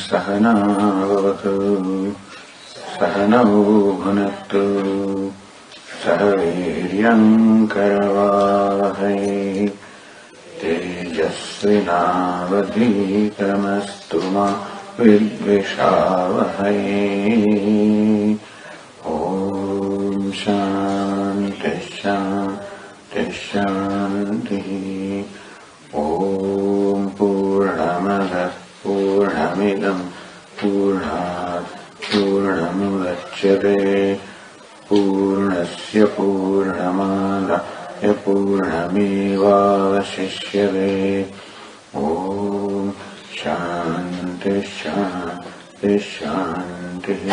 सहनावतु सहनौ भुनक्तु सह वीर्यङ्करवावहै तेजस्विनावधीतमस्तु मा विद्विषावहै। ॐ शान्ति शान्ति शान्तिः। ॐ पूर्णमदः पूर्णमिदं पूर्णात् पूर्णमुदच्यते पूर्णस्य पूर्णमादाय पूर्णमेवावशिष्यते। ॐ शान्ति शान्ति शान्तिः।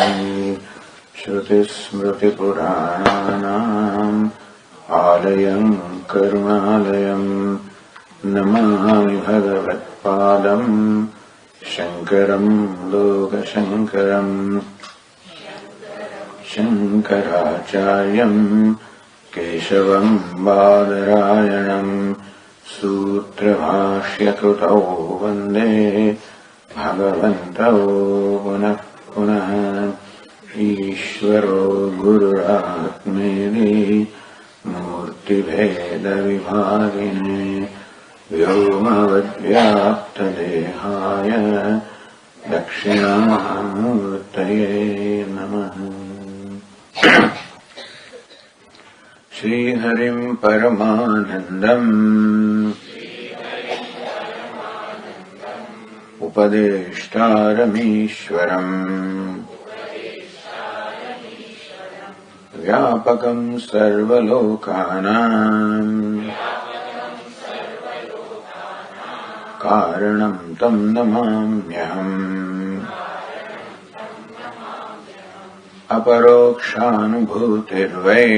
श्रुतिस्मृतिपुराणानाम् आलयं करुणालयं नमामि भगवत्पादं शङ्करं लोकशङ्करं शङ्कराचार्यं केशवं बादरायणं सूत्रभाष्यकृतौ वन्दे भगवन्तौ पुनः पुनः। ईश्वरो गुरुरात्मेति मूर्तिभेदविभागिने व्योमवद्व्याप्तदेहाय दक्षिणामूर्तये नमः। श्रीहरिं परमानन्दम् उपदेष्टारमीश्वरम् व्यापकं सर्वलोकानां कारणं तं नमाम्यहम्। अपरोक्षानुभूतिर्वै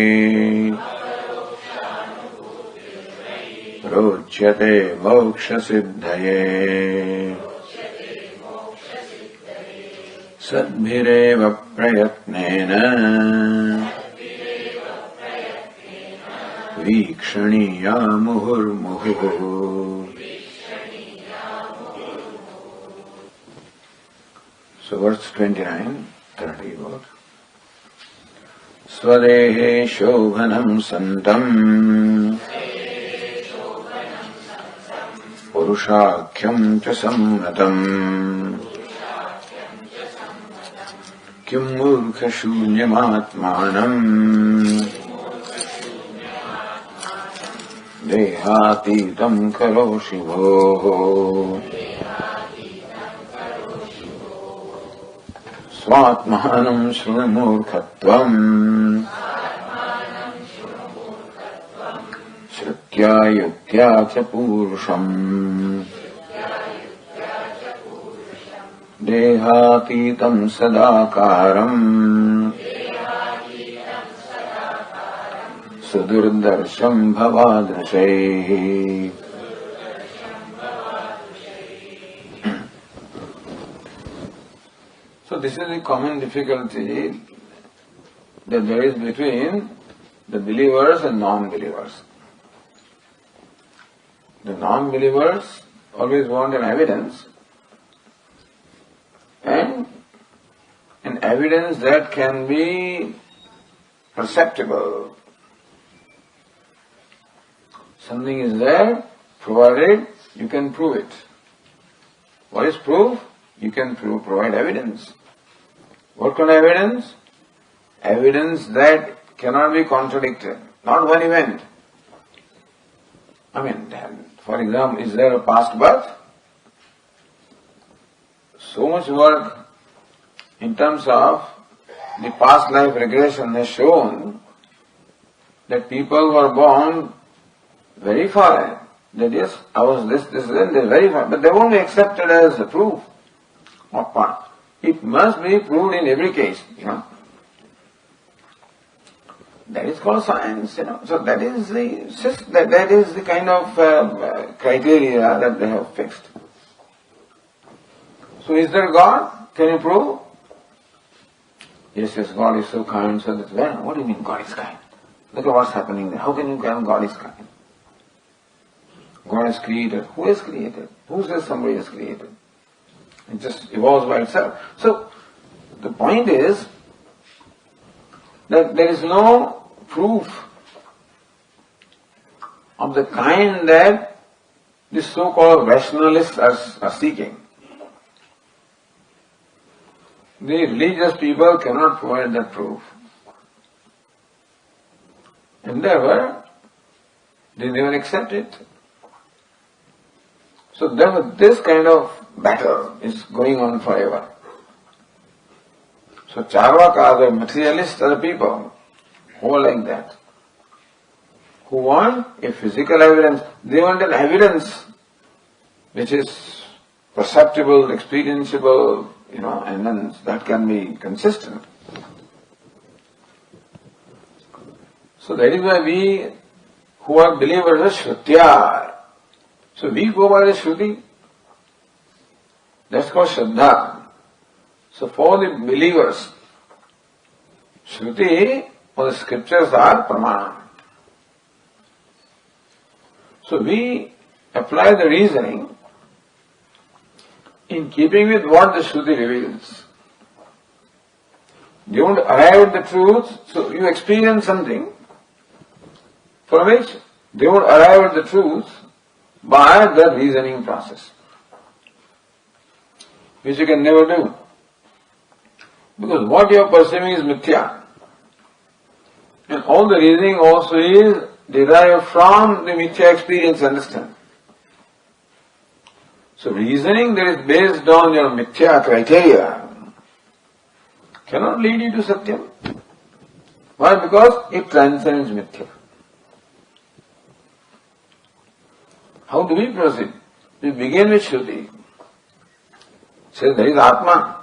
रोच्यते मोक्षसिद्धये सद्भिरेव प्रयत्नेन वीक्षणीया मुहुर्मुहुः। So verse 29, 30 about. स्वदेहे शोभनं सन्तम् पुरुषाख्यं च सम्मतम् किं मूर्खशून्यमात्मानम् देहातीतं करोषि भोः। स्वात्मानं शृणु मूर्खत्वम् श्रुत्या युक्त्या च पूरुषम् देहातीतं सदाकारम् सुदुर्दर्शं भवादृशैः। So this is the common difficulty that there is between the believers and non-believers. The non-believers always want an evidence, and an evidence that can be perceptible. Something is there, provided you can prove it. What is proof? You can provide evidence. What kind of evidence? Evidence that cannot be contradicted. Not one event. For example, is there a past birth? So much work in terms of the past life regression has shown that people who are born very far, that yes, I was this, then they're very far, but they won't be accepted as a proof. What part? It must be proved in every case, That is called science, So that is the kind of criteria that they have fixed. So is there God? Can you prove? Yes, God is so kind, so that, what do you mean God is kind? Look at what's happening there. How can you claim God is kind? God is created. Who is created? Who says somebody is created? It just evolves by itself. So, the point is that there is no proof of the kind that the so-called rationalists are seeking. The religious people cannot provide that proof. And therefore, they never accept it. So therefore, this kind of battle is going on forever. So Charvakas, the materialists, are the people who are like that, who want a physical evidence. They want an evidence which is perceptible, experienceable, and then that can be consistent. So that is why we who are believers are Shrutyā. So we go by the Shruti. That's called Shraddha. So for the believers, Shruti or the scriptures are Pramana. So we apply the reasoning in keeping with what the Shruti reveals. You don't arrive at the truth, so you experience something for which they would arrive at the truth by the reasoning process, which you can never do. Because what you are perceiving is mithya. And all the reasoning also is derived from the mithya experience, understand. So reasoning that is based on your mithya criteria cannot lead you to satyam. Why? Because it transcends mithya. How do we proceed? We begin with Shruti. Says there is Atma.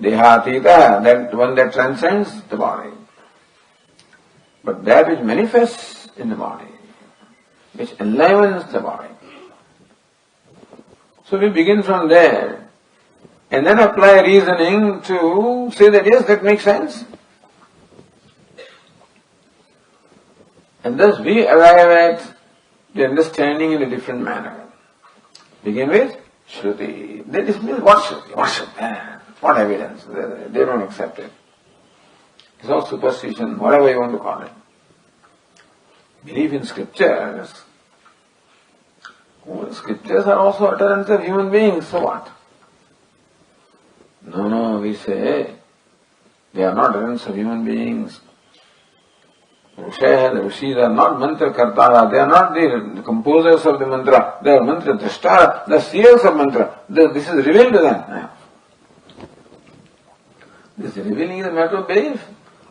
Dehatita, that one that transcends the body. But that which manifests in the body, which enlivens the body. So we begin from there and then apply reasoning to say that yes, that makes sense. And thus we arrive at the understanding in a different manner. Begin with Shruti. They dismiss what Shruti? What Shruti? What evidence? They don't accept it. It's all superstition, whatever you want to call it. Belief in scriptures. Well, scriptures are also utterance of human beings, so what? No, we say they are not utterance of human beings. The Rishis are not mantra kartara, they are not the composers of the mantra, they are mantra drashtara, the seers of mantra. This is revealed to them. This revealing is a matter of belief.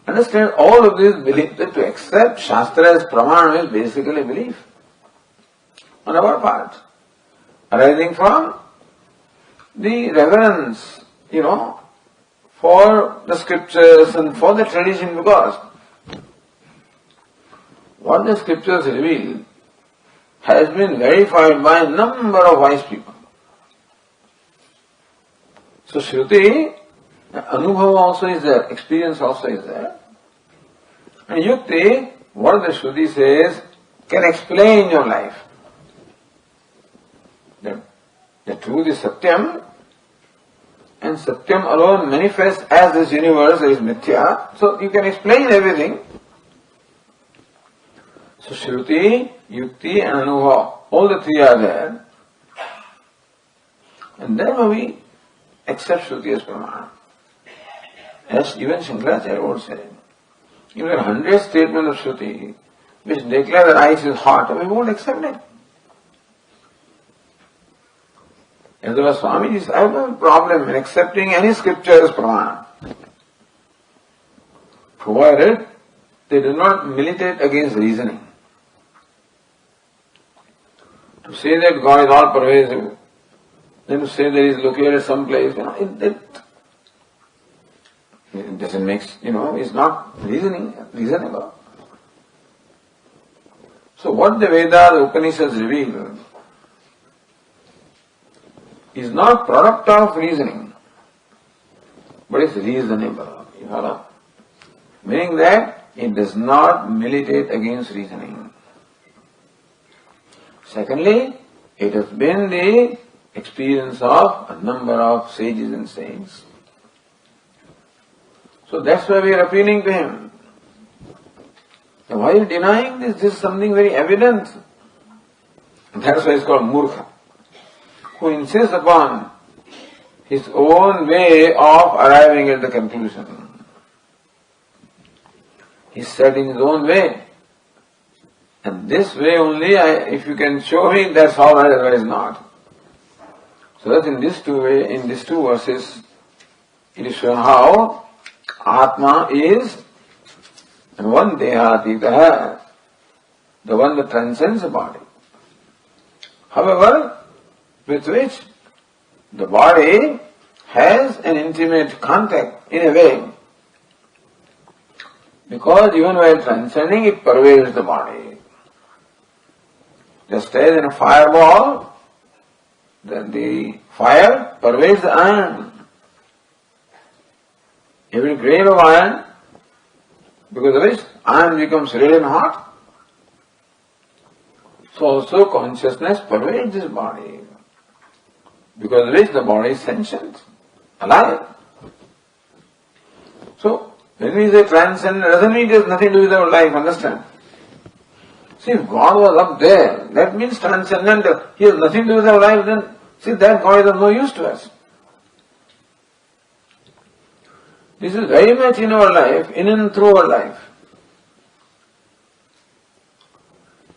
Understand, all of this belief, that to accept Shastra as Pramana is basically belief on our part, arising from the reverence, for the scriptures and for the tradition, because what the scriptures reveal has been verified by a number of wise people. So Shruti, Anubhava also is there, experience also is there. And Yukti, what the Shruti says, can explain your life. The truth is Satyam, and Satyam alone manifests as this universe is Mithya, so you can explain everything. So Shruti, Yukti and Anubhava, all the three are there. And then we accept Shruti as Pramana. As even Shankaracharya would say, if there are 100 statements of Shruti which declare that ice is hot, we won't accept it. As there was Swami, I have no problem in accepting any scripture as Pramana, provided they do not militate against reasoning. To say that God is all pervasive, then to say that He is located someplace, it doesn't make, it's not reasonable. So what the Vedas, the Upanishads reveal is not product of reasoning, but it's reasonable. You follow? Meaning that it does not militate against reasoning. Secondly, it has been the experience of a number of sages and saints. So that's why we are appealing to him. Now why are you denying this? This is something very evident. That's why it's called Murkha, who insists upon his own way of arriving at the conclusion. He's set in his own way. And this way only, if you can show me, that's all right, otherwise not. So that in these two verses, it is shown how Atma is and one Dehatita, the one that transcends the body. However, with which the body has an intimate contact in a way, because even while transcending, it pervades the body. Just as in a fireball, then the fire pervades the iron. Every grain of iron, because of which iron becomes red and hot. So also consciousness pervades this body, because of which the body is sentient, alive. So, when we say transcendent, it doesn't mean it has nothing to do with our life, understand? See, if God was up there, that means transcendental. He has nothing to do with our life, then see, that God is of no use to us. This is very much in our life, in and through our life.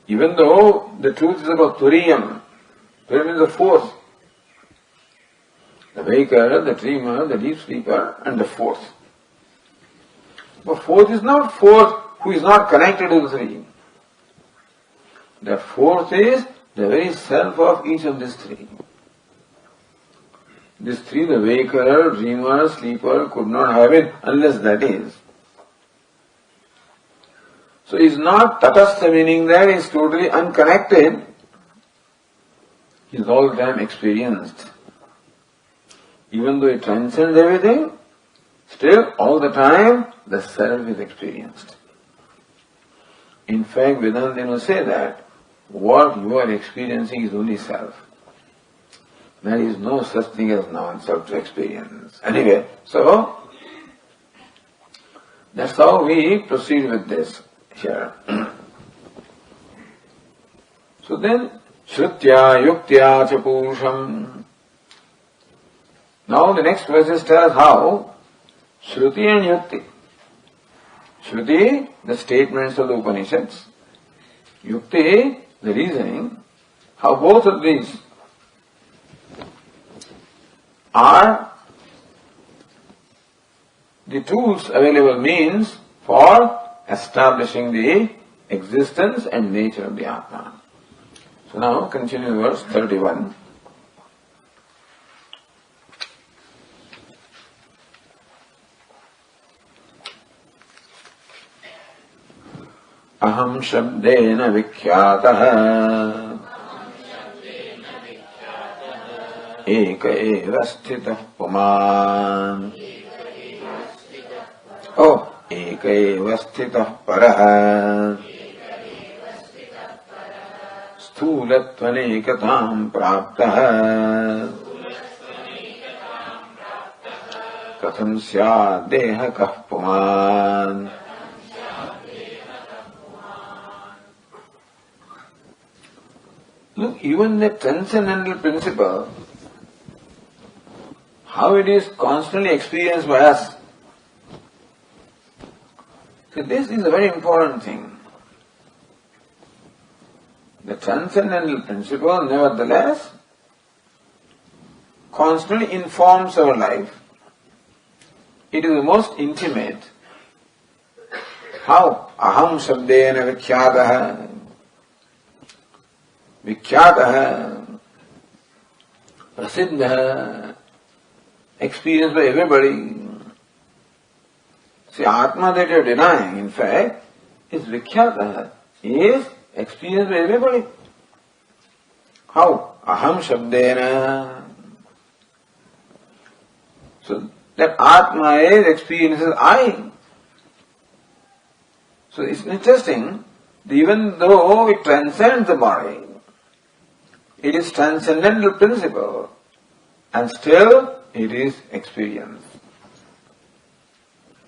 Even though the truth is about Turiyam, Turiyam means the force. The waker, the dreamer, the deep sleeper, and the fourth. But fourth is not fourth who is not connected to the three. The fourth is the very self of each of these three. These three, the waker, dreamer, sleeper, could not have it unless that is. So he is not tatastha, meaning that he is totally unconnected. He is all the time experienced. Even though he transcends everything, still all the time the self is experienced. In fact, Vedanta will say that what you are experiencing is only self. There is no such thing as non-self to experience. Anyway, so that's how we proceed with this here. So then, Shrutya Yuktya Cha Purusham. Now the next verses tell us how Shruti and Yukti. Shruti, the statements of the Upanishads. Yukti, the reasoning, how both of these are the tools, available means for establishing the existence and nature of the Atma. So now continue verse 31. Aham shabdena vikhyatah eka eva sthitah puman eka eva sthitah parah sthulatvanekatam praptah katham syad dehakah puman. Look, even the transcendental principle, how it is constantly experienced by us. So this is a very important thing. The transcendental principle, nevertheless, constantly informs our life. It is the most intimate. How? Aham shabdena vikhyatah. Vikhyatah, prasiddha, experienced by everybody. See, Atma that you are denying, in fact, is vikhyatah, is experienced by everybody. How? Aham shabdena. So, that Atma is experiences I. So, it's interesting, even though it transcends the body, It is transcendental principle and still it is experience.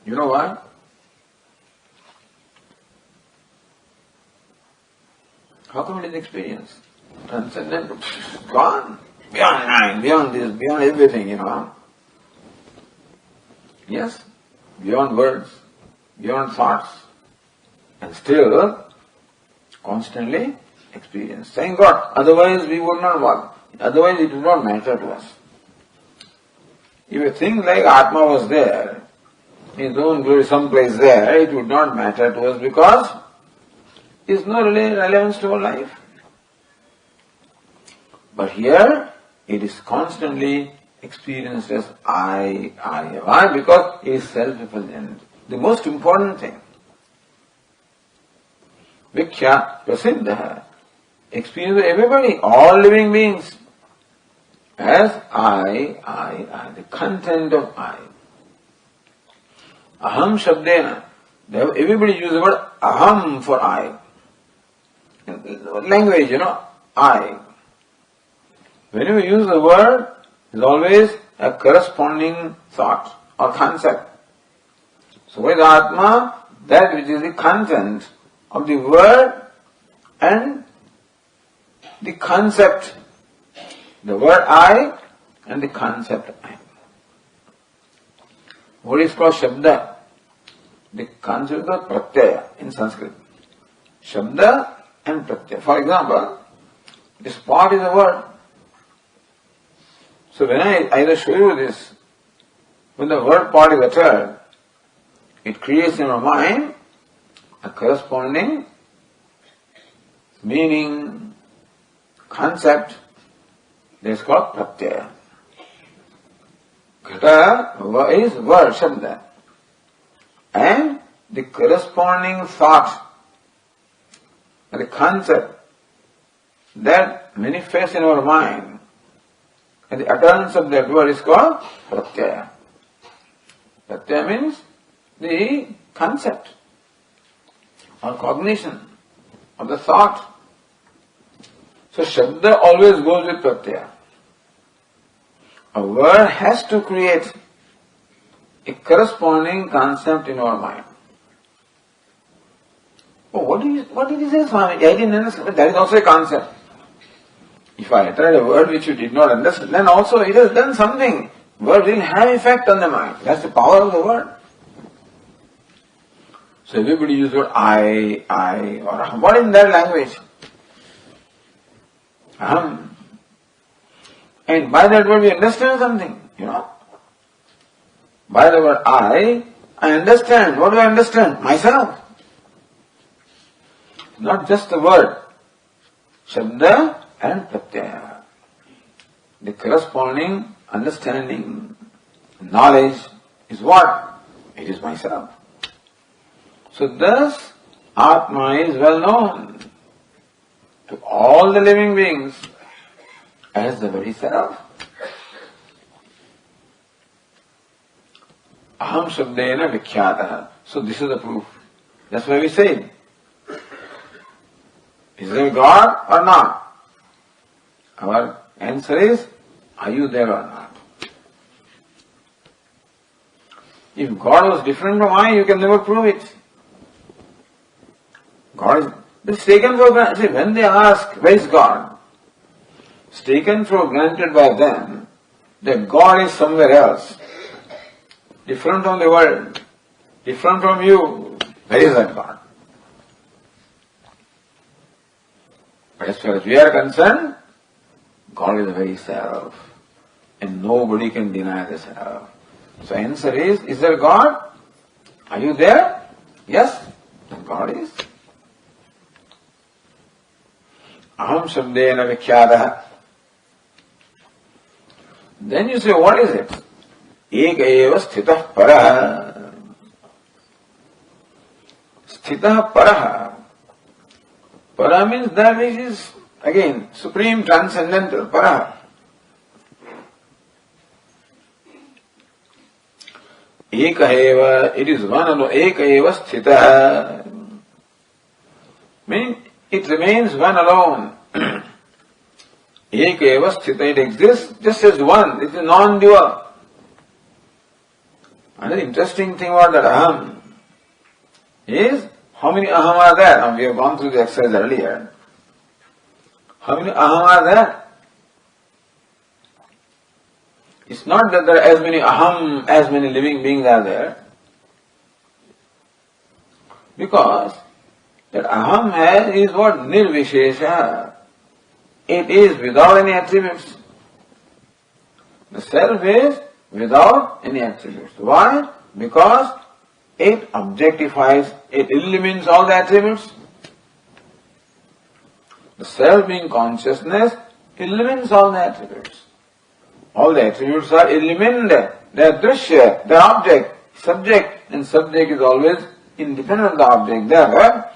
You know why? How come it is experience? Transcendental, gone, beyond mind, beyond this, beyond everything, Yes, beyond words, beyond thoughts, and still constantly experience. Thank God, otherwise we would not walk. Otherwise it would not matter to us. If a thing like Atma was there, his own glory someplace there, it would not matter to us because it is no really relevance to our life. But here, it is constantly experienced as I. Why? Because it is self-effulgent. The most important thing. Vikya prasiddha. Experience of everybody, all living beings, as I, the content of I. Aham shabdena. Everybody uses the word aham for I. In language, I. Whenever you use the word, there is always a corresponding thought or concept. So with Atma, that which is the content of the word and the concept, the word I and the concept I. What is called Shabda? The concept of Pratyaya in Sanskrit. Shabda and Pratyaya. For example, this pot is a word. So when I either show you this, when the word pot is uttered, it creates in our mind a corresponding meaning, concept, that is called Pratyaya. Ghata is word, Shabda. And the corresponding thought, the concept that manifests in our mind, and the utterance of that word is called Pratyaya. Pratyaya means the concept or cognition of the thought. So Shabda always goes with Pratyaya. A word has to create a corresponding concept in our mind. Oh, what did he say, Swami? I didn't understand. That is also a concept. If I uttered a word which you did not understand, then also it has done something. Word will have effect on the mind. That's the power of the word. So everybody uses the word I, or aham. What in that language? Aham. And by that word we understand something, By the word I understand. What do I understand? Myself. Not just the word. Shabda and Pratyaya. The corresponding understanding, knowledge is what? It is myself. So thus, Atma is well known to all the living beings as the very self. Aham shabdena vikhyata. So this is the proof. That's why we say, is there God or not? Our answer is, are you there or not? If God was different from I, you can never prove it. God is taken for granted. See, when they ask, where is God? It's taken for granted by them that God is somewhere else, different from the world, different from you. Where is that God? But as far as we are concerned, God is the very self, and nobody can deny the self. So answer is there God? Are you there? Yes, then God is. Aham shabdena vikhyata. Then you say, what is it? Eka eva sthitah paraha. Sthitah paraha. Para means that which is, again, supreme, transcendental, para. Eka eva, it is one alone. Eka eva sthita. Meaning, it remains one alone. Ekeva sthita, it exists just as one, it is non-dual. Another interesting thing about that aham is, how many aham are there? Now we have gone through the exercise earlier. How many aham are there? It's not that there are as many aham, as many living beings are there. Because that aham is what? Nirvishesha. It is without any attributes. The self is without any attributes. Why? Because it objectifies, it eliminates all the attributes. The self being consciousness eliminates all the attributes. All the attributes are eliminated. They are drishya, they are object, subject, and subject is always independent of the object. Therefore,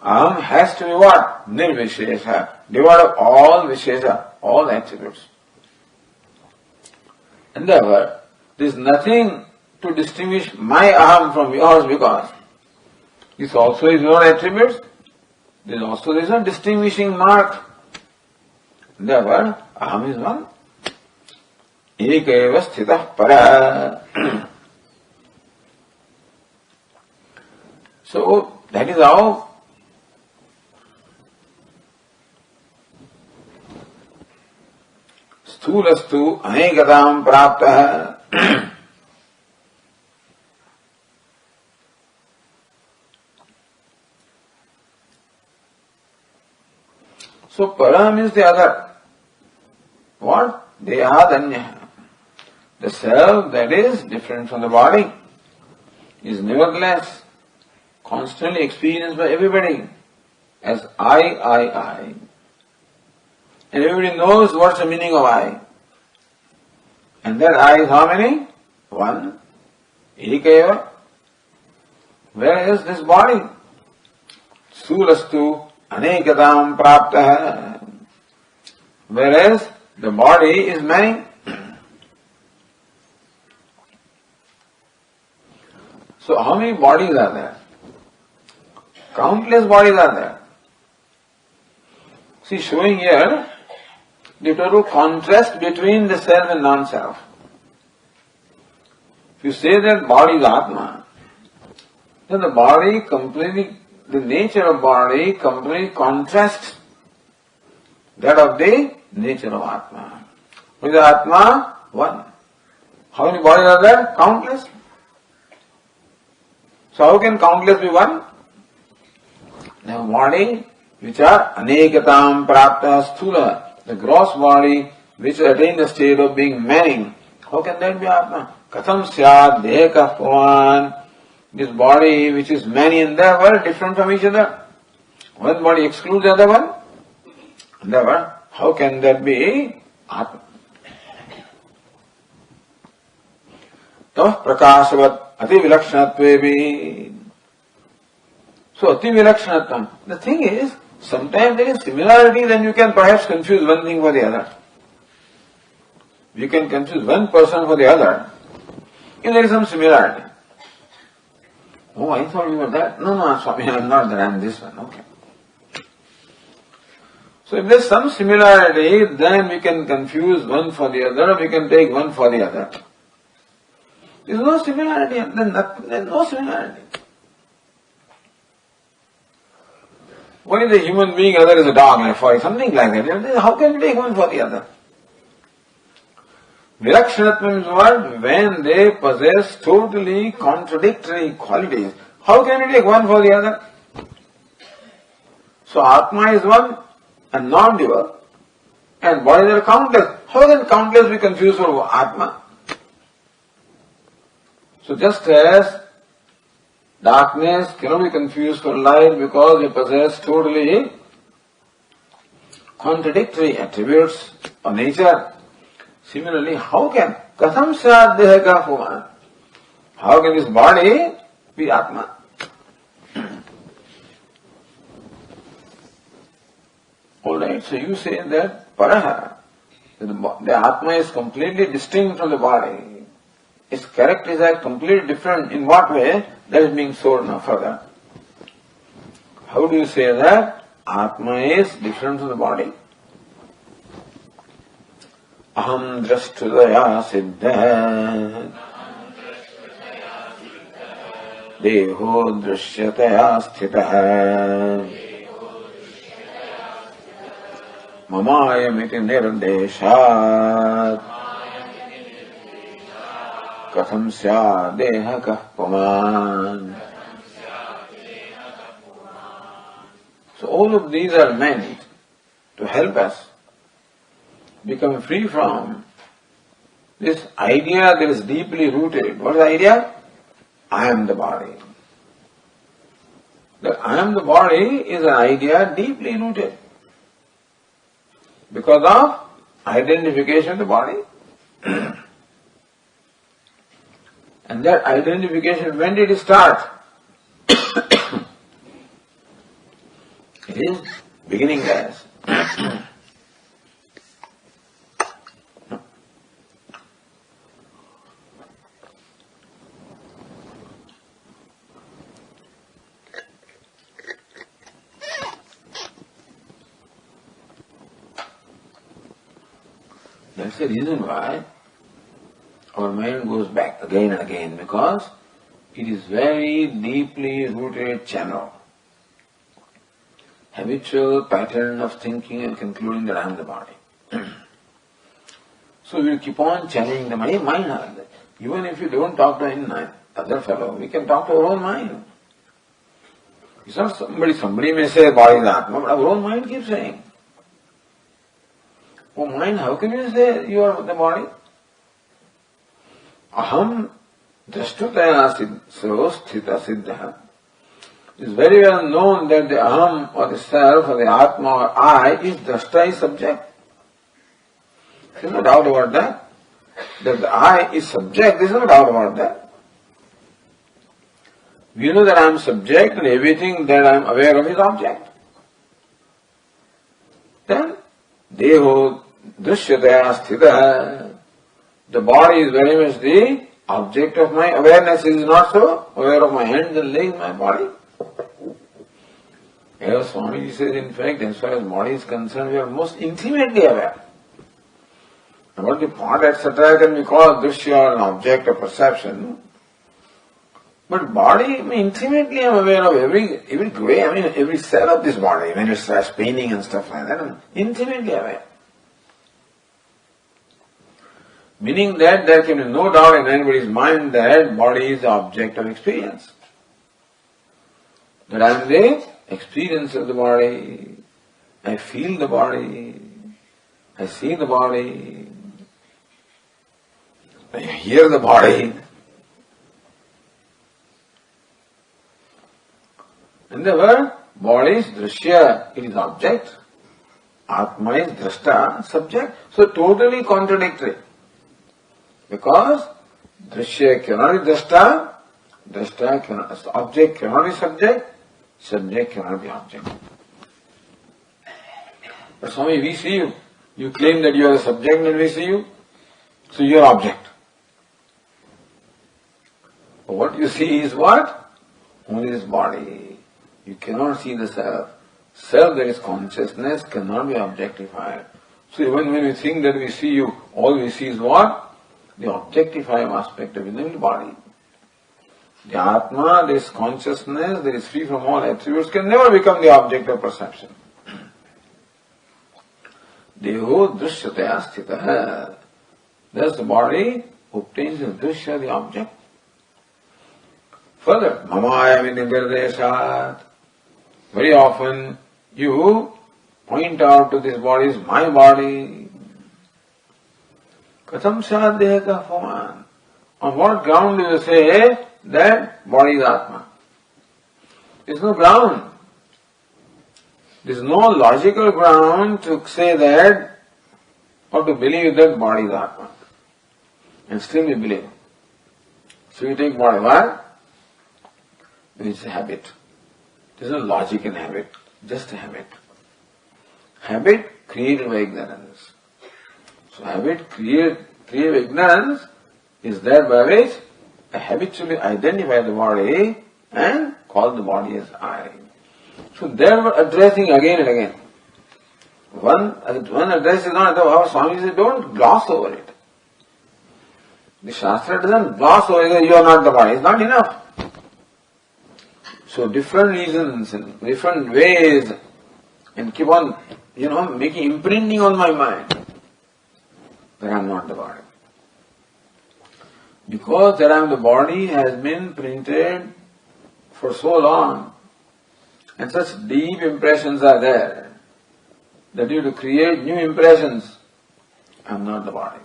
aham has to be what? Nirvishesha, devoid of all vishesha, all attributes. And therefore, there is nothing to distinguish my aham from yours, because this also is your attributes. There is a distinguishing mark. Therefore, aham is one. Ekeva sthitah para. So, that is how स्थूलस्तु अनेकतां प्राप्तः. So, para means the other. What? Dehadanya. The self that is different from the body is nevertheless constantly experienced by everybody as I. And everybody knows what's the meaning of I. And that I is how many? One. Ekeva. Whereas this body, sulastu anekatam praptah. Whereas the body is many. So how many bodies are there? Countless bodies are there. See, showing here the total contrast between the self and non-self. If you say that body is Atma, then the body completely, the nature of body completely contrasts that of the nature of Atma. With Atma, one. How many bodies are there? Countless. So how can countless be one? Now body which are anekatam prapta sthula, the gross body which attained the state of being many. How can that be Atma? Katham syad deheka bhavan. This body which is many and therefore different from each other. One body excludes the other one. Therefore, how can that be Atma? Tah prakashavat ati vilakshanatvevi. So ati vilakshanatvam. The thing is, sometimes there is similarity, then you can perhaps confuse one thing for the other. You can confuse one person for the other if there is some similarity. Oh, I thought you were that. No, Swami, I am not that, I am this one. Okay. So if there is some similarity, then we can confuse one for the other, we can take one for the other. There is no similarity, then there is no similarity. One is a human being, other is a dog, like for something like that. How can you take one for the other? Vilakshanatvam is what? When they possess totally contradictory qualities. How can you take one for the other? So Atma is one and non-dual, and bodies are countless. How can countless be confused for Atma? So just as darkness cannot be confused for light because they possess totally contradictory attributes of nature, similarly, how can katham syad deheka bhavan? How can this body be Atma? Alright, so you say that paraha, the Atma is completely distinct from the body. Its characters are completely different. In what way? That is being sold now further. How do you say that Atma is different from the body? aham drashtudaya siddha deho drishyataya sthitah mamayamiti nirdeshat katham sya deha kah puman. So all of these are meant to help us become free from this idea that is deeply rooted. What is the idea? I am the body. That I am the body is an idea deeply rooted because of identification of the body. And that identification, when did it start? It is beginning as. That's the reason why our mind goes back again and again, because it is very deeply rooted channel. Habitual pattern of thinking and concluding that I am the body. So we will keep on challenging the mind. Even if you don't talk to any other fellow, we can talk to our own mind. It's not somebody may say body is Atma, but our own mind keeps saying. Oh mind, how can you say you are the body? Aham drashtutaya sthita siddha. It is very well known that the aham or the self or the atma or I is drashta, is subject. There is no doubt about that. That the I is subject, there is no doubt about that. We know that I am subject and everything that I am aware of is object. Then, deho drishyataya sthita. The body is very much the object of my awareness. Is not so? Aware of my hands and legs, my body. As Swami says, in fact, as far as body is concerned, we are most intimately aware. About the part, etc., can be called drishya, an object of perception. But body, intimately I am aware of every way, every cell of this body. When it starts paining and stuff like that, I am intimately aware. Meaning that there can be no doubt in anybody's mind that body is the object of experience. That I am the experience of the body. I feel the body. I see the body. I hear the body. In the word, body is drishya, it is object. Atma is drashta, subject. So totally contradictory. Because drishya cannot be drashta, drashta cannot, object cannot be subject, subject cannot be object. But Swami, we see you. You claim that you are a subject and we see you. So you are object. But what you see is what? Only this body. You cannot see the self. Self, that is consciousness, cannot be objectified. So even when we think that we see you, all we see is what? The objectified aspect of the body. The Atma, this consciousness that is free from all attributes, can never become the object of perception. Deho drishyataya sthitah. Thus the body obtains the drishya, the object. Further, mamayam nirdeshat. Very often you point out to this body is my body. Katham sya deha kah puman. On what ground do you say that body is Atma? There is no ground. There is no logical ground to say that or to believe that body is Atma. And still we believe. So you take body, why? It's a habit. There is no logic in habit, just a habit. Habit created by ignorance. So habit created by ignorance is that by which I habitually identify the body and call the body as I. So there we're addressing again and again. One address is not enough. Our Swami says, don't gloss over it. The Shastra doesn't gloss over it, you are not the body. It's not enough. So different reasons and different ways, and keep on, making imprinting on my mind that I am not the body. Because that I am the body has been printed for so long, and such deep impressions are there, that you have to create new impressions. I am not the body.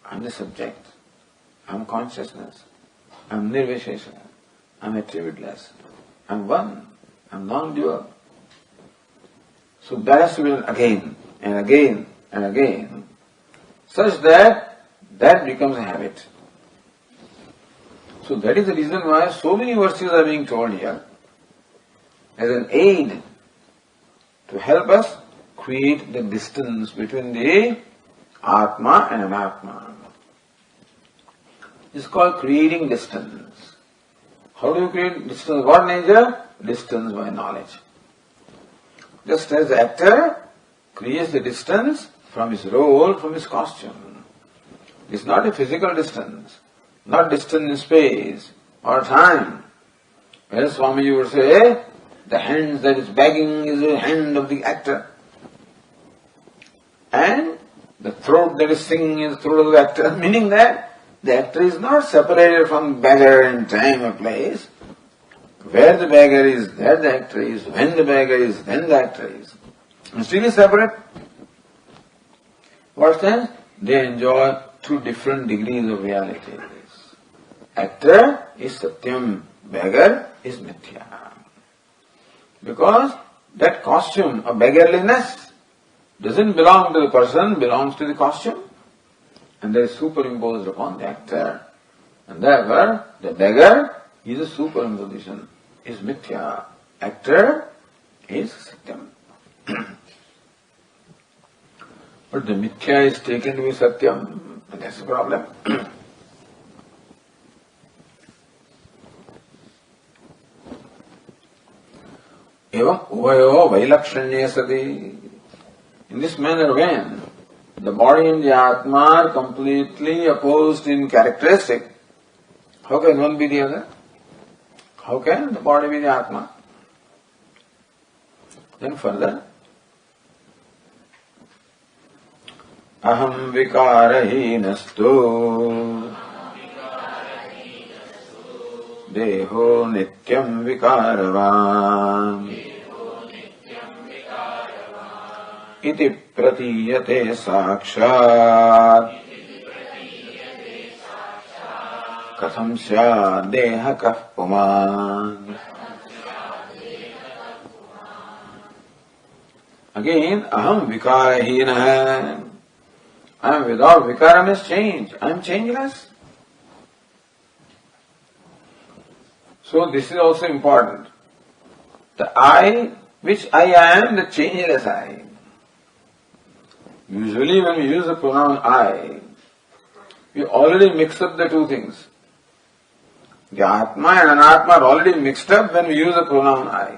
I am the subject. I am consciousness. I am nirvishesha. I am attributeless. I am one. I am non-dual. So that has to be done again and again and again, such that that becomes a habit. So that is the reason why so many verses are being told here as an aid to help us create the distance between the Atma and Anatma. It's called creating distance. How do you create distance? What nature? Distance by knowledge. Just as the actor creates the distance from his role, from his costume. It's not a physical distance, not distance in space or time. As Swami would say, the hand that is begging is the hand of the actor. And the throat that is singing is the throat of the actor, meaning that the actor is not separated from the beggar in time or place. Where the beggar is, there the actor is. When the beggar is, then the actor is. And still is separate. What sense? They enjoy two different degrees of realities. Actor is Satyam, beggar is Mithya. Because that costume of beggarliness doesn't belong to the person, belongs to the costume. And that is superimposed upon the actor. And therefore, the beggar is a superimposition, is Mithya. Actor is Satyam. But the Mithya is taken to be Satyam, and that's the problem. Evam uvayo vailakshanye sati. In this manner, when the body and the Atma are completely opposed in characteristic, how can one be the other? How can the body be the Atma? Then further, aham vikarahinastu deho nityam vikaravan iti pratiyate sakshat katham syad deha kah puman. Again, aham vikarahina. I am without vikara means change. I am changeless. So this is also important. The I, which I am, the changeless I. Usually when we use the pronoun I, we already mix up the two things. The Atma and Anatma are already mixed up when we use the pronoun I.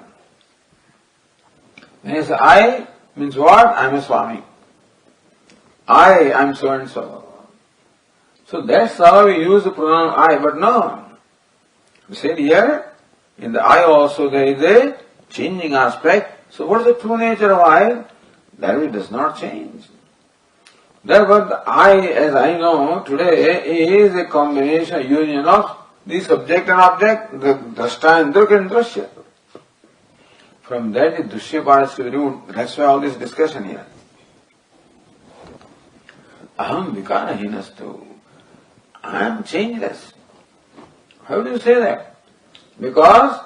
When you say I, means what? I am a Swami. I am so and so. So that's how we use the pronoun I, but no. We said here, in the I also there is a changing aspect. So what is the true nature of I? That it does not change. Therefore, the I, as I know today, is a combination, union of the subject and object, the drashta and druk and drashya. From that, the drashya part is to be removed. That's why all this discussion here. Aham vikarahinastu. I am changeless. How do you say that? Because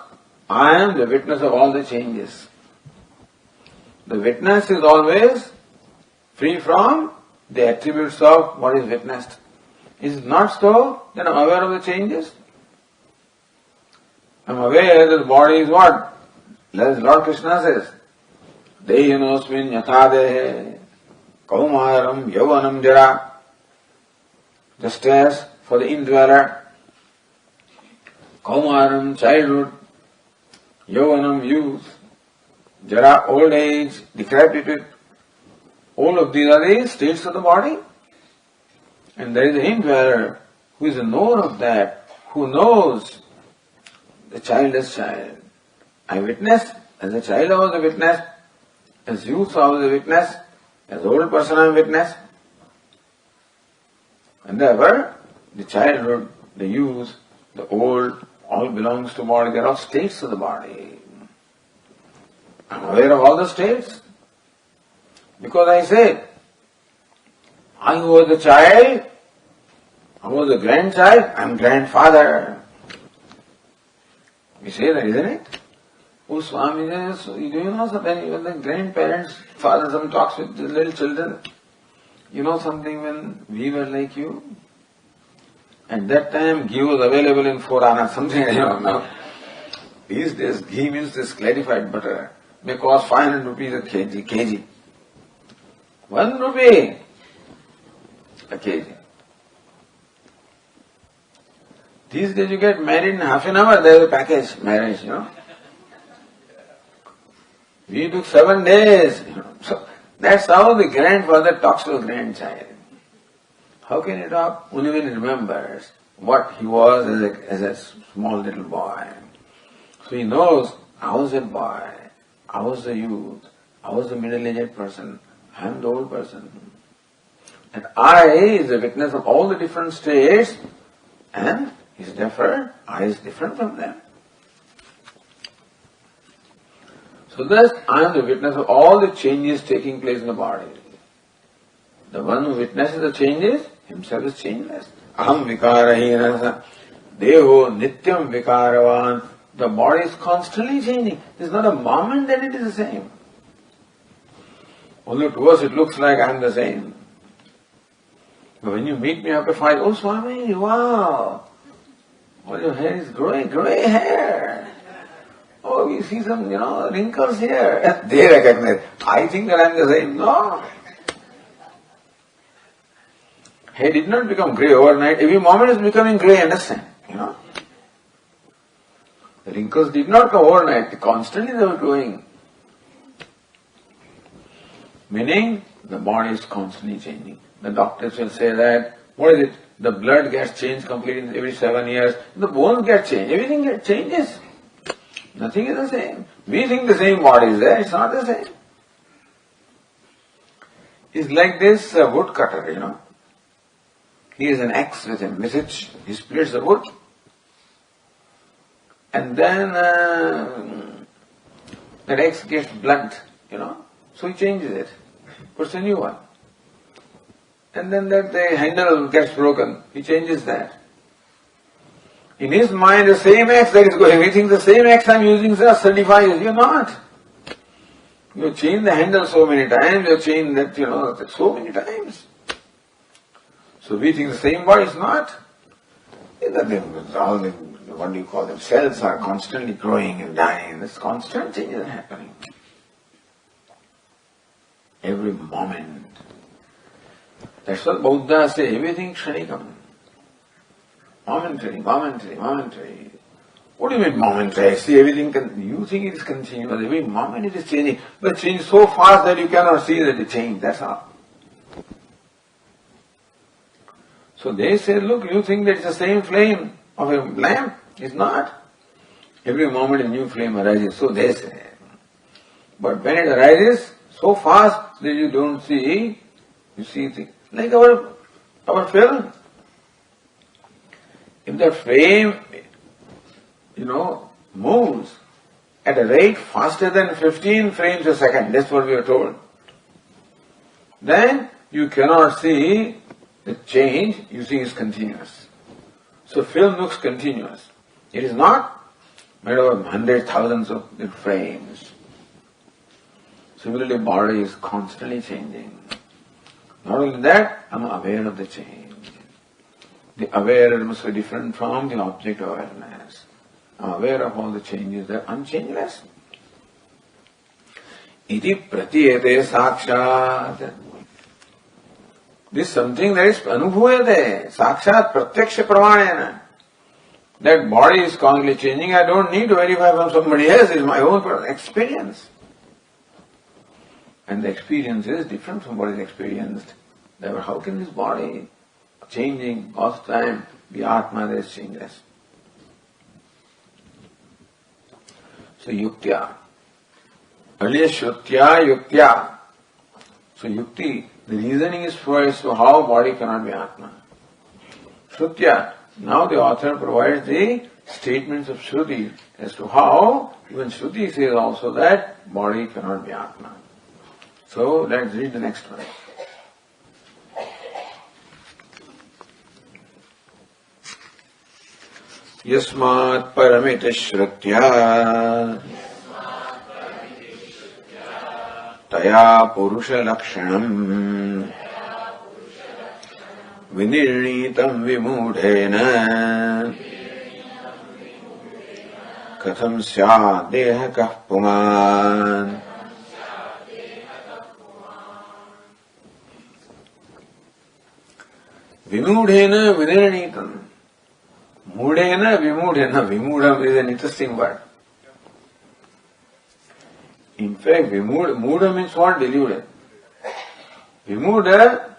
I am the witness of all the changes. The witness is always free from the attributes of what is witnessed. Is it not so? Then I am aware of the changes. I am aware that the body is what? As Lord Krishna says, Dehinosmin yathadehe kaumaram yavanam jara. Just as for the indweller, kaumaram childhood, yavanam youth, jara old age, decrepitude. All of these are the states of the body. And there is an indweller who is a knower of that, who knows the child as child. I witnessed, as a child I was a witness, as youth I was a witness, as old person I am witness. And therefore, the childhood, the youth, the old, all belongs to body. They are all states of the body. I am aware of all the states. Because I say, I who was a child, I was a grandchild, I am grandfather. We say that, isn't it? Oh, Swami says, do you know something? When the grandparents, father, some talks with the little children, you know something, when we were like you, at that time ghee was available in 4 anna, something I don't know. These days ghee means this clarified butter, may cost 500 rupees a kg. 1 rupee a kg. These days you get married in half an hour, there is a package, marriage, you know. We took 7 days. So that's how the grandfather talks to a grandchild. How can he talk? Only when he remembers what he was as a small little boy. So he knows, I was a boy, I was a youth, I was a middle-aged person, I am the old person. And I is a witness of all the different states, and is different, I is different from them. So thus, I am the witness of all the changes taking place in the body. The one who witnesses the changes, himself is changeless. Aham vikarahina deho nityam vikaravan. The body is constantly changing. There is not a moment that it is the same. Although to us it looks like I am the same. But when you meet me after 5, oh Swami, wow! All your hair is grey hair. Oh, you see some, wrinkles here. They recognize. I think that I am the same. No. Hair did not become grey overnight. Every moment is becoming grey, understand? The wrinkles did not come overnight. Constantly they were growing. Meaning, the body is constantly changing. The doctors will say that, what is it? The blood gets changed completely every 7 years. The bones get changed. Everything changes. Nothing is the same. We think the same body is there. It's not the same. It's like this woodcutter, He has an axe with him, with which he splits the wood. And then that axe gets blunt, So he changes it, puts a new one. And then that the handle gets broken, he changes that. In his mind, the same axe that is going, he thinks the same axe I'm using is 35 years. You're not. You change the handle so many times, you change that, so many times. So we think the same body is not. All the, what do you call them, cells are constantly growing and dying. This constant changes are happening. Every moment. That's what Buddha say, everything kshanikam. Momentary. What do you mean momentary? See, everything you think it is continuous. Every moment it is changing. But it changes so fast that you cannot see that it changed. That's all. So they say, look, you think that it's the same flame of a lamp. It's not. Every moment a new flame arises. So they say. But when it arises so fast that you don't see, you see things. Like our film. If the flame, moves at a rate faster than 15 frames a second, that's what we are told, then you cannot see the change, you see it's continuous. So film looks continuous. It is not made of hundreds, thousands of frames. Similarly, body is constantly changing. Not only that, I am aware of the change. The aware must be different from the object of awareness. I am aware of all the changes that I am changeless. Iti pratiyate sakshat. This is something that is anubhuyate. Sakshat pratyaksha pramanena. That body is constantly changing. I don't need to verify from somebody else. It is my own experience. And the experience is different from what is experienced. Therefore, how can this body, changing all the time, be Atma that is changeless? So yuktya. Earlier shrutya, yuktya. So yukti, the reasoning is first to how body cannot be Atma. Shrutya. Now the author provides the statements of Shruti as to how even Shruti says also that body cannot be Atma. So let's read the next one. Yasmat paramita shrutya taya purusha lakshanam vinirnitam vimudhena katham syad deha kah puman. Vimudhena vinirnitam. Mudhena vimudhena. Vimudham is an interesting word. In fact, mudha means what? Deluded. Vimudha,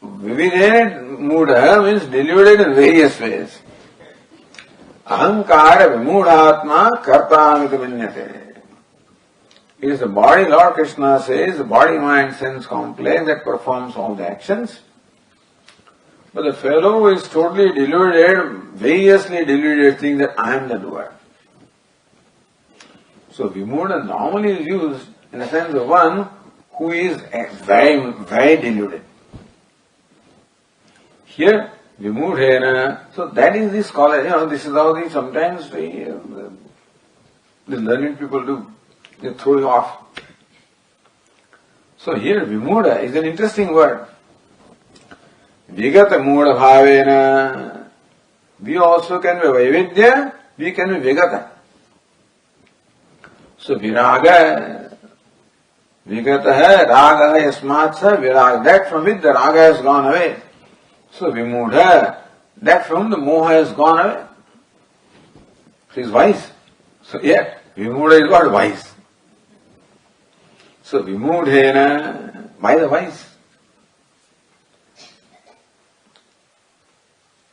vividhed mudha means deluded in various ways. Ahankara vimudhatma kartamita vinyate. It is the body, Lord Krishna says, the body, mind, sense complex that performs all the actions. But the fellow is totally deluded, variously deluded, thinking that I am the doer. So vimudha normally is used in the sense of one who is very, very deluded. Here, vimudhena, so that is the scholar, this is how sometimes the learned people do. They throw you off. So here, vimudha is an interesting word. Vigata mudha bhavena. We also can be Vaividya, we can be Vigata. So Viraga, Vigata hai, Raga hai, Yasmat sa, Viraga. That from which the Raga has gone away. So Vimudha, that from the Moha has gone away. So he is wise. So yeah, Vimudha is what? Wise. So Vimudhena, by the wise.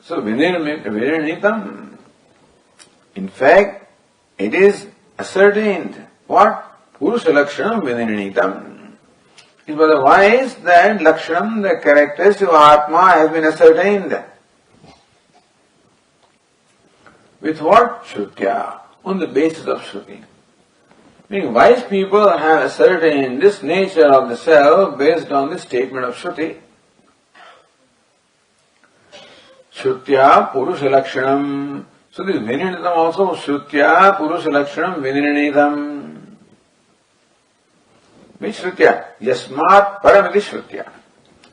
So Vinirnitam, in fact, it is ascertained. What? Purusha Lakshanam Vinirnitam. It was the wise that Lakshanam, the characteristic of Atma, has been ascertained. With what? Shrutya. On the basis of Shruti. Meaning wise people have ascertained this nature of the self based on the statement of Shruti. Shrutya Purusha Lakshanam. So this Vinirnitam also, Shrutya Purusha Lakshanam Vinirnitam. Which Shrutya? Yasmat Param iti Shrutya.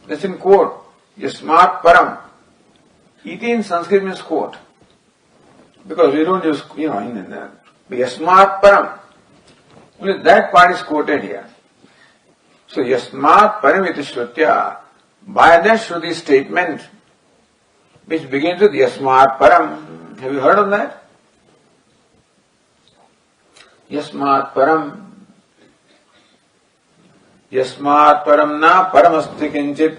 That's in quote. Yasmat Param. Iti in Sanskrit means quote. Because we don't use, in that. Yasmat Param. Only that part is quoted here. So Yasmat Param iti Shrutya. By that Shruti statement, which begins with Yasmat Param. Have you heard of that? Yasmat Param. Yasmat Param na paramasti kinchit.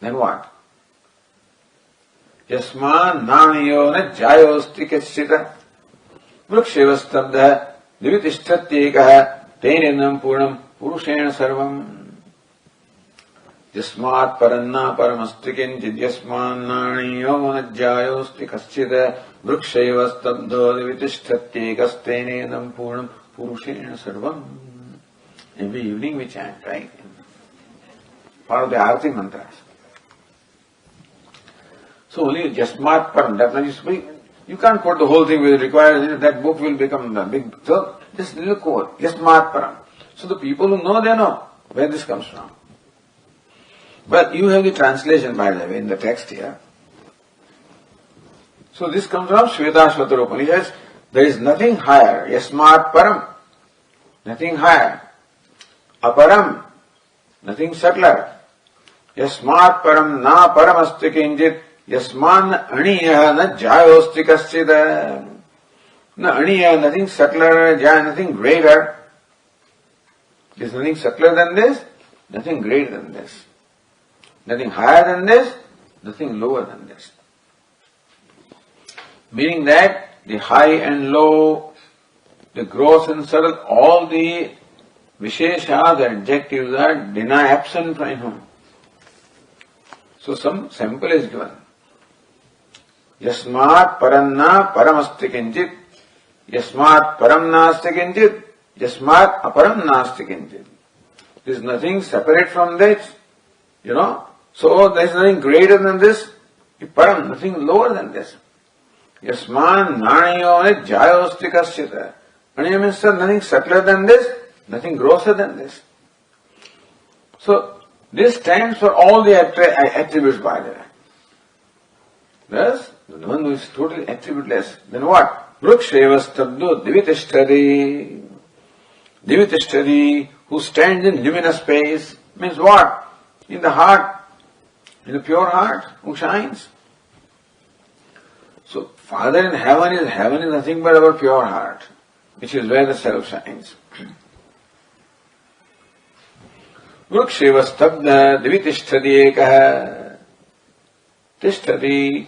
Then what? Yasman naniyo na jayosti kachita. Vruksheva stabdha divitishtatyekah tenenam purnam purushena sarvam. Yasmat paranna paramasti kinchit yasman naniyo na jayosti kachita vruksheva stabdha divitishtatyekah tenenam purnam purushena sarvam. Every evening we chant, right? Part of the Arati mantras. So only Yasmat Param, definitely you can't quote the whole thing with it requires, that book will become a big, so just little quote, Yasmat Param. So the people who know, they know where this comes from. But you have the translation, by the way, in the text here. So this comes from Shvetashvatara Upanishad. There is nothing higher, Yasmat Param, nothing higher. Aparam, nothing subtler. Yasmat Param na paramasti kinjit. Yasman aniyah na jayosti kaschida. No, Aniya, nothing subtler, Jaya, nothing greater. There is nothing subtler than this, nothing greater than this. Nothing higher than this, nothing lower than this. Meaning that the high and low, the gross and subtle, all the Vishesha, the adjectives are denied, absent from him. So some sample is given. Yasmat paranna paramasti kinchit, yasmat param nasti kinchit, yasmat aparam nasti kinchit. There is nothing separate from this, So there is nothing greater than this, param, nothing lower than this. Yasman naniyo jayosti kasyata. Aniya means nothing subtler than this, nothing grosser than this. So this stands for all the attributes by the way. Thus, the one who is totally attributeless, then what? Vruksheva stabdu divitishtari. Divitishtari, who stands in luminous space, means what? In the heart, in the pure heart, who shines. So, Father in heaven is nothing but our pure heart, which is where the self shines. Vruksheva stabda divitishtari ekaha. Tishtati,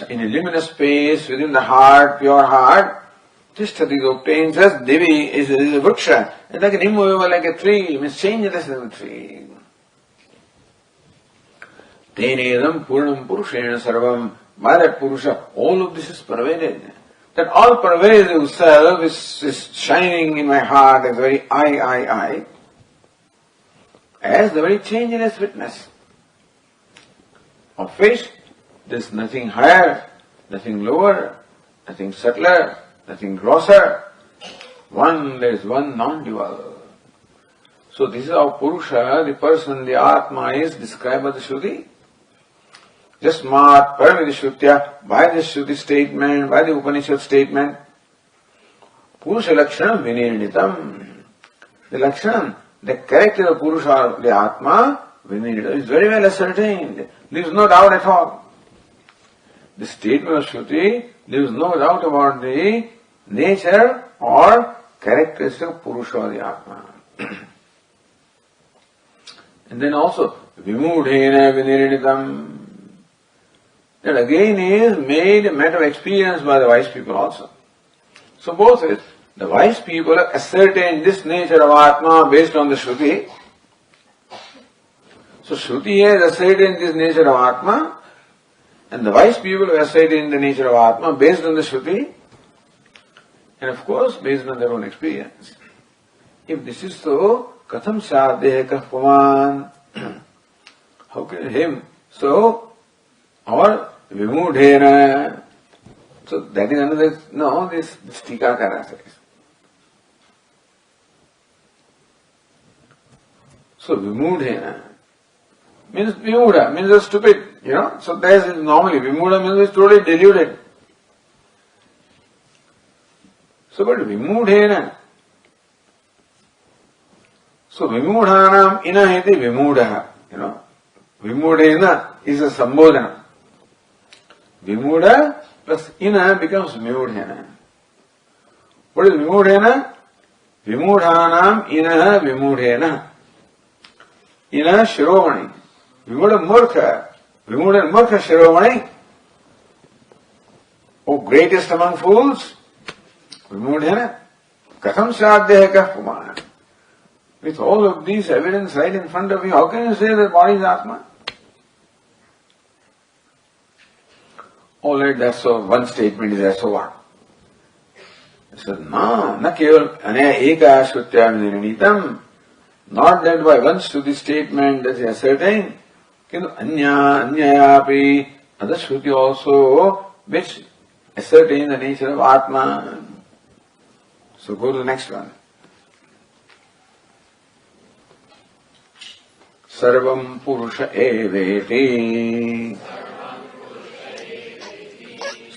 in a luminous space within the heart, pure heart, Tishtati obtains as Devi is a vruksha. It's like an immovable, like a tree, means changeless as a tree. Tenedam purnam purushena sarvam. By that Purusha, all of this is pervaded. That all pervasive self is shining in my heart as the very I, as the very changeless witness, of which there is nothing higher, nothing lower, nothing subtler, nothing grosser. There is one non-dual. So this is how Purusha, the person, the Atma is described by the Shruti. Jasmat Paramidishutya, by the Shruti statement, by the Upanishad statement, Purusha Lakshanam Vinirnitam. The Lakshanam, the character of Purusha, the Atma, Vinirnitam, is very well ascertained. There is no doubt at all. The statement of Shruti, there is no doubt about the nature or characteristic of Purusha or the Atma. And then also, Vimudhena Vinirnitam. That again is made a matter of experience by the wise people also. So both is, the wise people ascertain this nature of Atma based on the Shruti. So Shruti has ascertained this nature of Atma, and the wise people have ascertained the nature of Atma based on the Shruti, and of course based on their own experience. If this is so, katham sadhya puman, how can him? So, or vimudhena. So that is another, this Tikakara says. So vimudhena means vimuda, means a stupid, So there is normally, vimuda means it's totally deluded. So but vimudhena. So vimudhanam inahiti vimudaha, Vimudhena is a sambodhana. Vimuda plus ina becomes vimudhena. What is vimudhena? Vimudhanam ina vimudhena. Ina shiromani. Vimuda murkha. Vimuda murkha shiromani. O greatest among fools. Vimudhena. Katham sadhya puman. With all of these evidence right in front of you, how can you say that body is Atma? All right, that's so. One statement is that, so what? He says, no, na keval anaya eka shrutyam nirnitam. Not that by one Shruti statement that is ascertained, kintu anyayapi, other Shruti also, which ascertain the nature of Atma. So go to the next one. Sarvam Purusha Eveti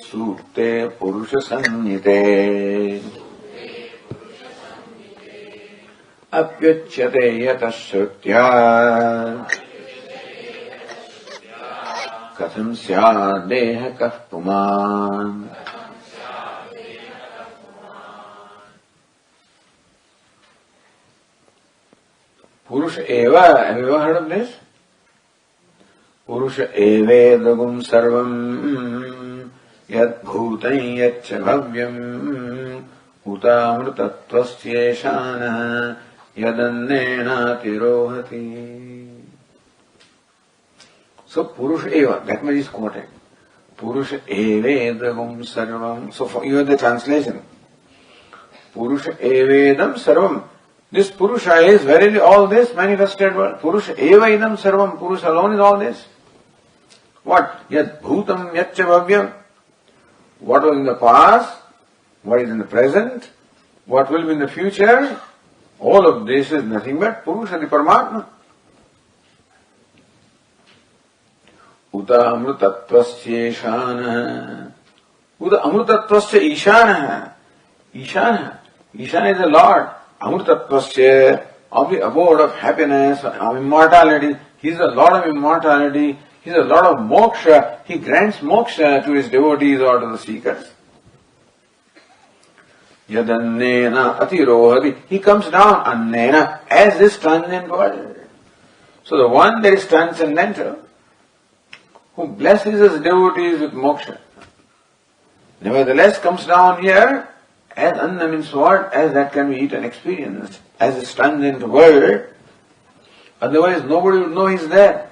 Sukte Purusha Sannite Apyachyate Yatashrutya Katham Syadeha Kah Puman. Purusha eva, have you ever heard of this? Purusha evedagum sarvam yad bhutam yaccha bhavyam utamrutatvastheshana yadannena tirohati. So Purusha eva, that much is quoted. Purusha evedagum sarvam. So for you have the translation. Purusha evedam sarvam. This Purusha is verily all this manifested world. Purusha eva idam sarvam. Purusha alone is all this. What? Yad bhutam yaccha bhavyam. What was in the past, what is in the present, what will be in the future, all of this is nothing but Purusha, the Paramatma. Uta amrutatvasya ishana. Uta amrutatvasya ishana. Ishana. Ishana is the Lord. Amrutatvasya, of the abode of happiness, of immortality. He is the Lord of immortality. He is the Lord of moksha. He grants moksha to his devotees or to the seekers. Yadannena atirohati. He comes down annena as this transcendent world. So the one that is transcendental, who blesses his devotees with moksha, nevertheless comes down here as anna means what? As that can be eaten, experienced, as a transcendent world. Otherwise nobody would know he is there.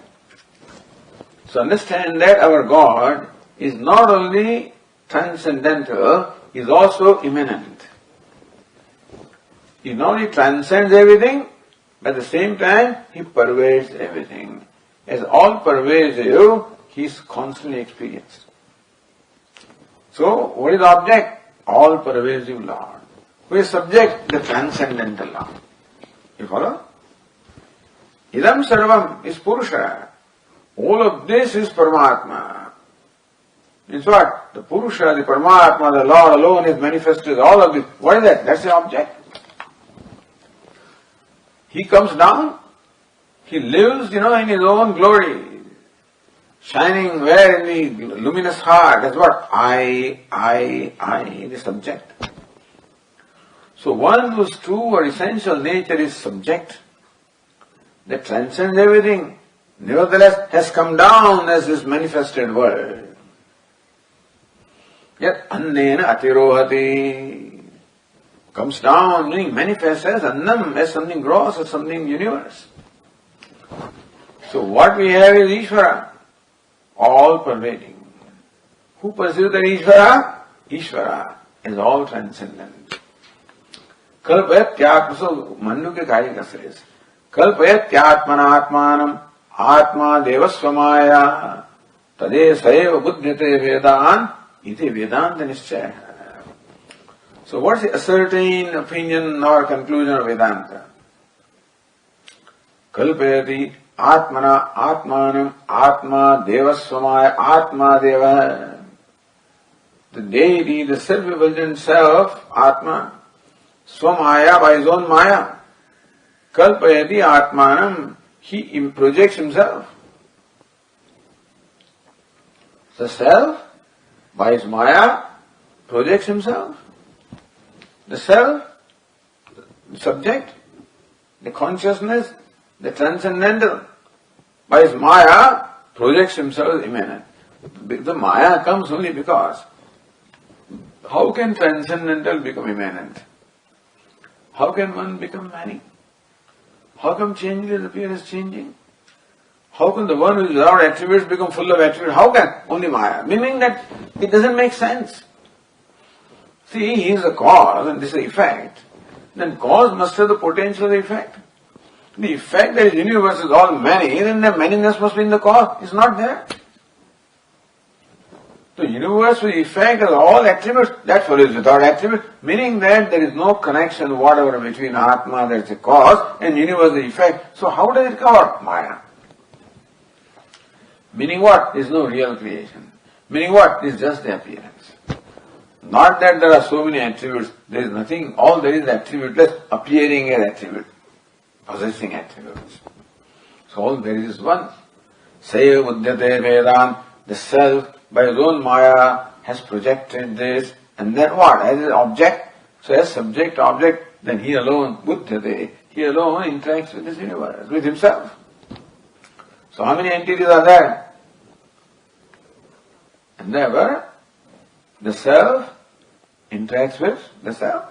So understand that our God is not only transcendental, he is also immanent. He not only transcends everything, but at the same time he pervades everything. As all pervasive, he is constantly experienced. So, what is the object? All pervasive Lord. Who is subject? The transcendental Lord. You follow? Idam sarvam is Purusha. All of this is Paramatma. Means what? The Purusha, the Paramatma, the Lord alone is manifested. All of this. What is that? That's the object. He comes down. He lives, in his own glory. Shining where? In the luminous heart. That's what? I, the subject. So one whose true or essential nature is subject, that transcends everything, nevertheless has come down as this manifested world. Yet annena atirohati. Comes down, meaning manifests as annam, as something gross, as something universe. So what we have is Ishvara, all pervading. Who pursues the Ishvara? Ishvara is all transcendent. Kalpayatyatma, so Manduka Karika says, Kalpayatyatmanatmanam atma devasvamaya tade saeva buddhite vedan iti vedanta nischaya. So what's the ascertained opinion or conclusion of Vedanta? Kalpayati atmana atmanam atma devasvamaya atma deva. The deity, the self-effulgent self, Atma, Swamaya, by his own Maya. Kalpayati atmanam, he projects himself. The self, by his Maya, projects himself. The self, the subject, the consciousness, the transcendental, by his Maya, projects himself as immanent. The Maya comes only because how can transcendental become immanent? How can one become many? How come changeless appear as changing? How can the one who is without attributes become full of attributes? How can? Only Maya. Meaning that it doesn't make sense. See, he is a cause and this is the effect. Then cause must have the potential of the effect. The effect that the universe is all many, then the manyness must be in the cause. It's not there. The universe with effect has all attributes, that follows without attributes, meaning that there is no connection whatever between Atma, that is the cause, and universe the effect. So how does it come out? Maya. Meaning what? There is no real creation. Meaning what? It is just the appearance. Not that there are so many attributes, there is nothing, all there is attributeless, appearing as attribute, possessing attributes. So all there is one. Saya udyate vedan, the self, by his own Maya, has projected this, and then what? As an object, so as subject, object, then he alone, buddhate, He alone interacts with this universe, with himself. So how many entities are there? And therefore, the self interacts with the self.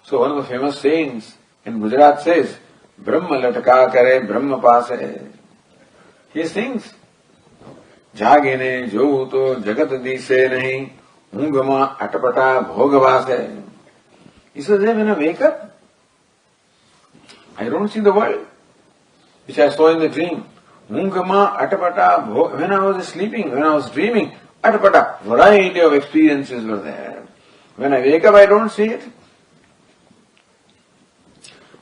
So one of the famous sayings in Gujarat says, Brahma lataka kare, Brahma paase. He sings, Jagene joto jagat dise nahi, ungama atapata bhogavase. He says, when I wake up, I don't see the world, which I saw in the dream. Ungama atapata bhogavase. When I was sleeping, when I was dreaming, atapata, variety of experiences were there. When I wake up, I don't see it.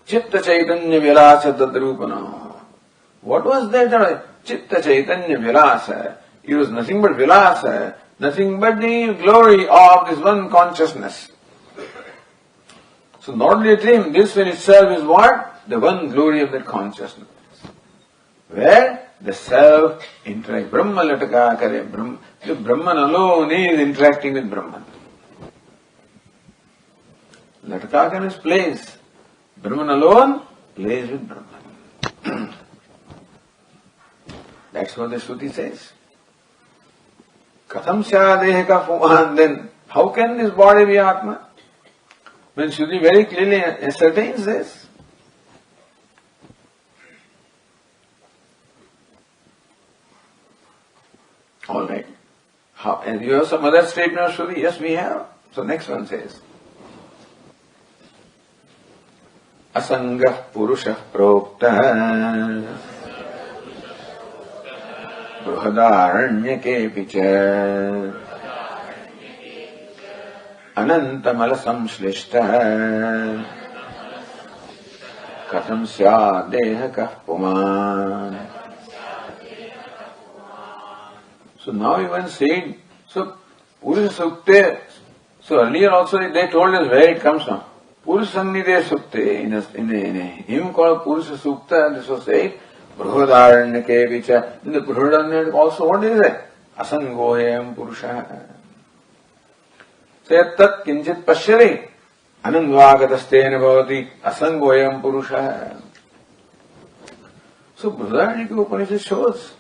Chitta Chaitanya Vilasa Tadrupana. What was that? Chitta Chaitanya Vilasa. It was nothing but Vilasa, nothing but the glory of this one consciousness. So not only a dream, this in itself is what? The one glory of that consciousness. Where the self interacts. Brahma Lataka Kare. The Brahman alone is interacting with Brahman. Lataka Kare is place. Brahman alone plays with Brahman. That's what the Shruti says. Katham syadeha ka puman, then how can this body be Atma? When Shruti very clearly ascertains this. Alright. And you have some other statement of Shruti? Yes, we have. So next one says, Asangah Purushah Prokta Bruhadaranyake Picha Anantamala Samslishta Katham Syadeha Kah Puman. So now even saying, so Purusha Sukta, so earlier also they told us where it comes from. Purusha Sannidhe Sukte, in a hymn called Purusha Sukta, this was said, Bruhadaranyake Vicha. In the Bruhadaranyake also, what is it? Asangoyam Purusha. Say, Tat Kinchit Pashyari, Anandvagatastena Bhavati, Asangoyam Purusha. So Bruhadaranyake Upanishad shows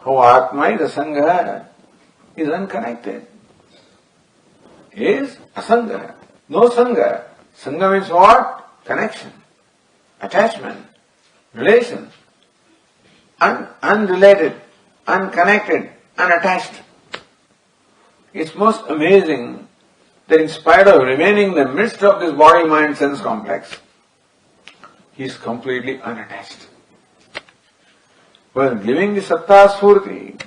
how Atma is Asanga, is unconnected. Is Asanga. No Sangha. Sangha means what? Connection, attachment, relation. Unrelated, unconnected, unattached. It's most amazing that in spite of remaining in the midst of this body-mind-sense complex, he is completely unattached. While giving the Satta Spurti,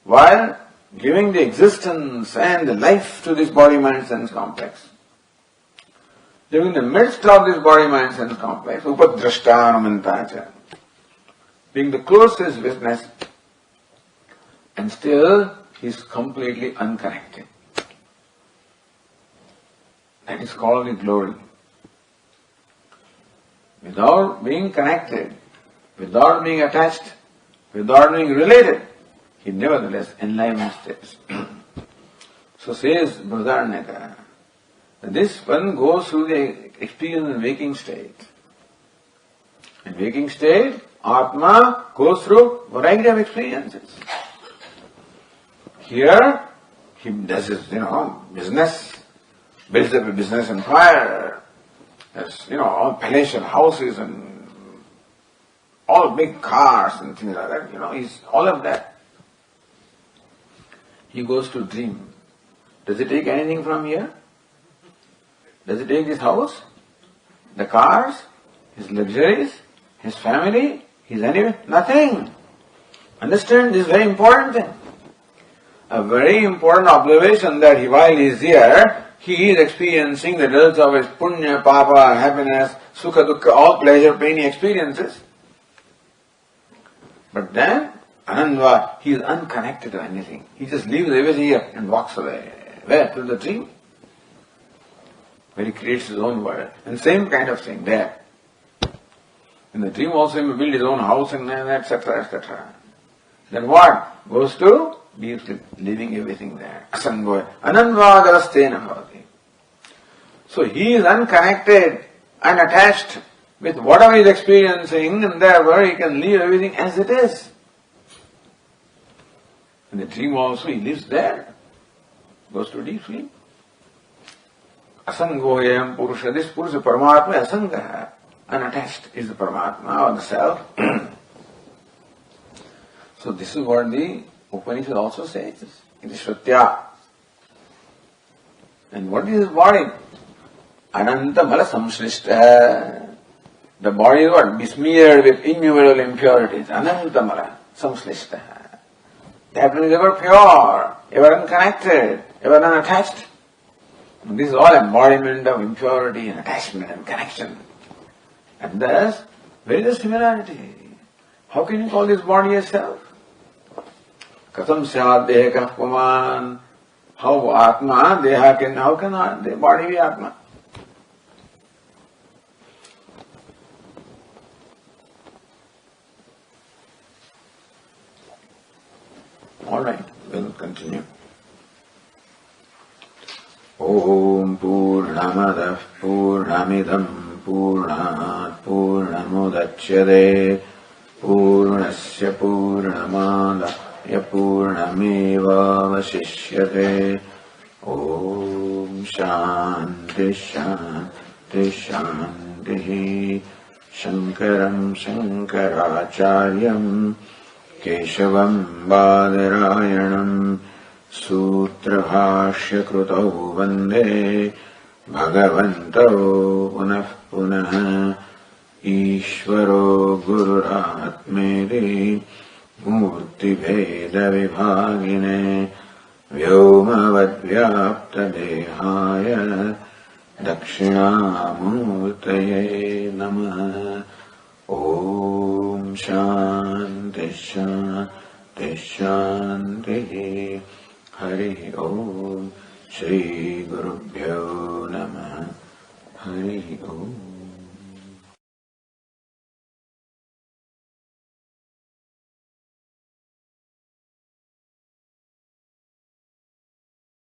while giving the existence and the life to this body-mind-sense complex, during the midst of this body-mind-sense complex, Upadrashtānumantāca, being the closest witness, and still he is completely unconnected. That is called the glory. Without being connected, without being attached, without being related, he nevertheless enlivens this. So says Bruhadaranyaka, this one goes through the experience in waking state. In waking state, Atma goes through variety of experiences. Here, he does his, business, builds up a business empire, has, all palatial houses and all big cars and things like that, he's all of that. He goes to dream. Does he take anything from here? Does he take his house, the cars, his luxuries, his family, his anyway? Nothing. Understand this very important thing. A very important observation that while he is here, he is experiencing the results of his punya, papa, happiness, sukha, dukkha, all pleasure, pain experiences. But then, Anandva, he is unconnected to anything. He just leaves everything here and walks away. Where? To the dream. Where he creates his own world. And same kind of thing there. In the dream also he may build his own house and etc., etc. Then what? Goes to be leaving everything there. Asangoya. Anandvagarastena bhavati. So he is unconnected unattached with whatever he is experiencing, and therefore he can leave everything as it is. In the dream also he lives there, goes to deep sleep. Asangoyam Purusha, this Purusha Paramatma Asanga, unattached is the Paramatma or the self. So this is what the Upanishad also says. It is Shratya. And what is his body? Ananta Mala Samshrishta. The body is what? Besmeared with innumerable impurities. Ananta Mala Samshrishta. That one is ever pure, ever unconnected, ever unattached. And this is all embodiment of impurity and attachment and connection. And thus, where is the similarity? How can you call this body a self? Katham syad dehakah puman. How Atma, Deha can, how can the body be Atma? Alright, we'll continue. Om Purnamadah Purnamidam Purnat Purnamudachyate Purnasya Purnamada Purnameva Vasishyate. Om Shanti Shanti Shanti. Shankaram Shankaracharyam Keshavam Badarayanam Sutrabhashya Krutau Vande Bhagavanto Punah Punah Ishvaro Gururatmedi Murti Veda Vibhagine Vyomavadvyapta Dehaya Dakshinamurtaye Namaha. Om Shanti Shanti Shanti. Hari Om. Shri Gurubhyo Namaha. Hari Om.